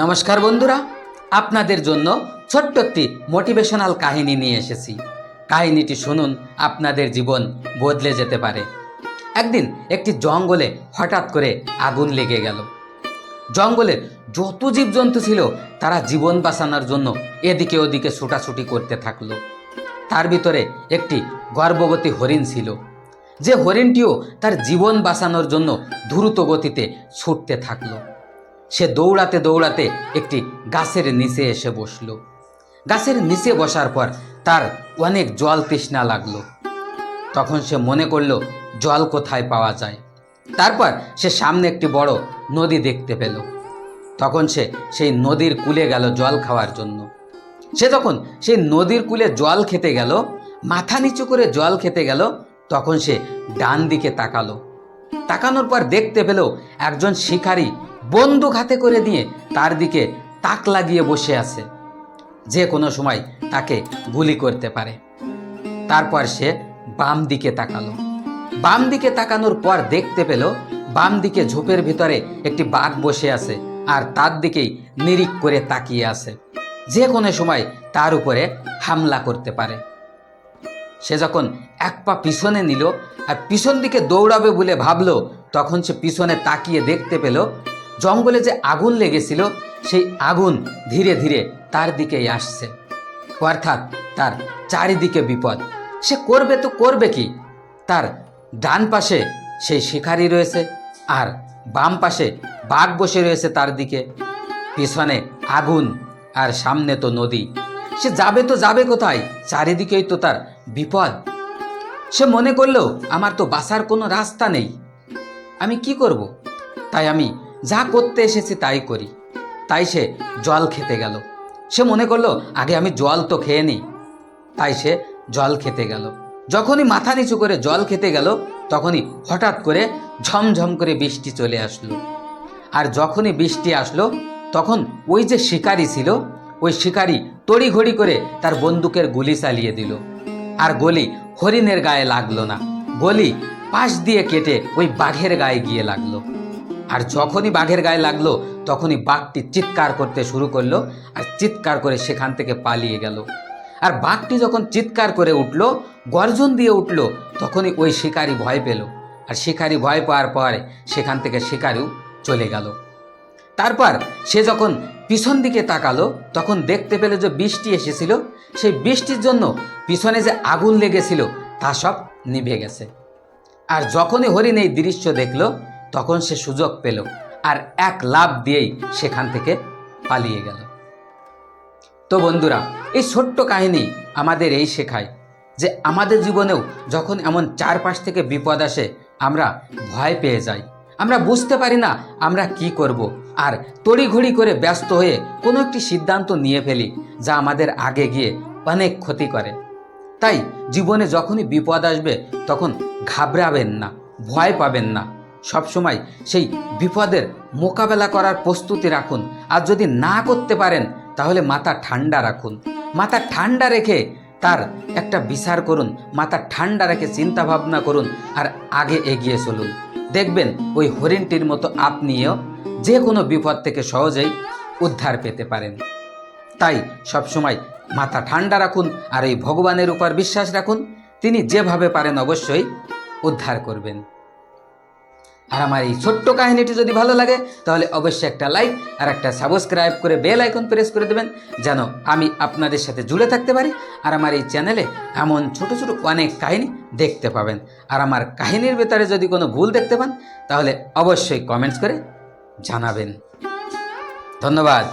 নমস্কার বন্ধুরা, আপনাদের জন্য ছোট্ট একটি মোটিভেশনাল কাহিনী নিয়ে এসেছি। কাহিনীটি শুনুন, আপনাদের জীবন বদলে যেতে পারে। একদিন একটি জঙ্গলে হঠাৎ করে আগুন লেগে গেল। জঙ্গলে যত জীবজন্তু ছিল তারা জীবন বাঁচানোর জন্য এদিকে ওদিকে ছুটাছুটি করতে থাকলো। তার ভিতরে একটি গর্ভবতী হরিণ ছিল, যে হরিণটিও তার জীবন বাঁচানোর জন্য দ্রুত গতিতে ছুটতে থাকলো। সে দৌড়াতে দৌড়াতে একটি গাছের নিচে এসে বসল। গাছের নিচে বসার পর তার অনেক জল তৃষ্ণা লাগলো। তখন সে মনে করল জল কোথায় পাওয়া যায়। তারপর সে সামনে একটি বড় নদী দেখতে পেল। তখন সে সেই নদীর কূলে গেল জল খাওয়ার জন্য। সে যখন সেই নদীর কূলে জল খেতে গেল, মাথা নিচু করে জল খেতে গেল, তখন সে ডান দিকে তাকালো। তাকানোর পর দেখতে পেল একজন শিকারী বন্দুক হাতে করে দিয়ে তার দিকে তাক লাগিয়ে বসে আছে, যে কোনো সময় তাকে গুলি করতে পারে। তারপর সে বাম দিকে তাকালো। বাম দিকে তাকানোর পর দেখতে পেল বাম দিকে ঝোপের ভিতরে একটি বাঘ বসে আছে আর তার দিকেই নিরিখ করে তাকিয়ে আছে, যে কোনো সময় তার উপরে হামলা করতে পারে। সে যখন এক পা পিছনে নিল আর পিছন দিকে দৌড়াবে বলে ভাবলো, তখন সে পিছনে তাকিয়ে দেখতে পেল জঙ্গলে যে আগুন লেগেছিল সেই আগুন ধীরে ধীরে তার দিকেই আসছে, অর্থাৎ তার চারিদিকে বিপদ। সে করবে তো করবে কি? তার ডান পাশে সেই শিকারী রয়েছে আর বাম পাশে বাঘ বসে রয়েছে তার দিকে, পিছনে আগুন আর সামনে তো নদী। সে যাবে তো যাবে কোথায়? চারিদিকেই তো তার বিপদ। সে মনে করলো আমার তো বাঁচার কোনো রাস্তা নেই, আমি কি করব? তাই আমি যা করতে এসেছি তাই করি। তাই সে জল খেতে গেল। সে মনে করলো আগে আমি জল তো খেয়ে নিই। তাই সে জল খেতে গেল। যখনই মাথা নিচু করে জল খেতে গেল, তখনই হঠাৎ করে ঝমঝম করে বৃষ্টি চলে আসলো। আর যখনই বৃষ্টি আসলো, তখন ওই যে শিকারী ছিল, ওই শিকারী তড়িঘড়ি করে তার বন্দুকের গুলি চালিয়ে দিল। আর গলি হরিণের গায়ে লাগলো না, গলি পাশ দিয়ে কেটে ওই বাঘের গায়ে গিয়ে লাগলো। আর যখনই বাঘের গায়ে লাগলো, তখনই বাঘটি চিৎকার করতে শুরু করলো আর চিৎকার করে সেখান থেকে পালিয়ে গেল। আর বাঘটি যখন চিৎকার করে উঠল, গর্জন দিয়ে উঠল, তখনই ওই শিকারী ভয় পেল। আর শিকারী ভয় পাওয়ার পরে সেখান থেকে শিকারীও চলে গেল। তারপর সে যখন পিছন দিকে তাকালো, তখন দেখতে পেল যে বৃষ্টি এসেছিল, সেই বৃষ্টির জন্য পিছনে যে আগুন লেগেছিল তা সব নিভে গেছে। আর যখনই হরিণ এই দৃশ্য দেখল, তখন সে সুযোগ পেল আর এক লাফ দিয়েই সেখান থেকে পালিয়ে গেল। তো বন্ধুরা, এই ছোট্ট কাহিনী আমাদের এই শেখায় যে আমাদের জীবনেও যখন এমন চারপাশ থেকে বিপদ আসে, আমরা ভয় পেয়ে যাই, আমরা বুঝতে পারি না আমরা কি করব, আর তড়িঘড়ি করে ব্যস্ত হয়ে কোনো একটি সিদ্ধান্ত নিয়ে ফেলি যা আমাদের আগে গিয়ে অনেক ক্ষতি করে। তাই জীবনে যখনই বিপদ আসবে তখন ঘাবড়াবেন না, ভয় পাবেন না। সবসময় সেই বিপদের মোকাবেলা করার প্রস্তুতি রাখুন। আর যদি না করতে পারেন তাহলে মাথা ঠান্ডা রাখুন। মাথা ঠান্ডা রেখে তার একটা বিচার করুন, মাথা ঠান্ডা রেখে চিন্তা ভাবনা করুন আর আগে এগিয়ে চলুন। দেখবেন ওই হরিণটির মতো আপনিও যে কোনো বিপদ থেকে সহজেই উদ্ধার পেতে পারেন। তাই সবসময় মাথা ঠান্ডা রাখুন আর এই ভগবানের উপর বিশ্বাস রাখুন, তিনি যেভাবে পারেন অবশ্যই উদ্ধার করবেন। আর আমার এই ছোট্ট কাহিনীটি যদি ভালো লাগে তাহলে অবশ্যই একটা লাইক আর একটা সাবস্ক্রাইব করে বেল আইকন প্রেস করে দেবেন, যেন আমি আপনাদের সাথে জুড়ে থাকতে পারি। আর আমার এই চ্যানেলে এমন ছোট ছোট অনেক কাহিনী দেখতে পাবেন। আর আমার কাহিনীর ভেতরে যদি কোনো ভুল দেখতে পান তাহলে অবশ্যই কমেন্টস করে জানাবেন। ধন্যবাদ।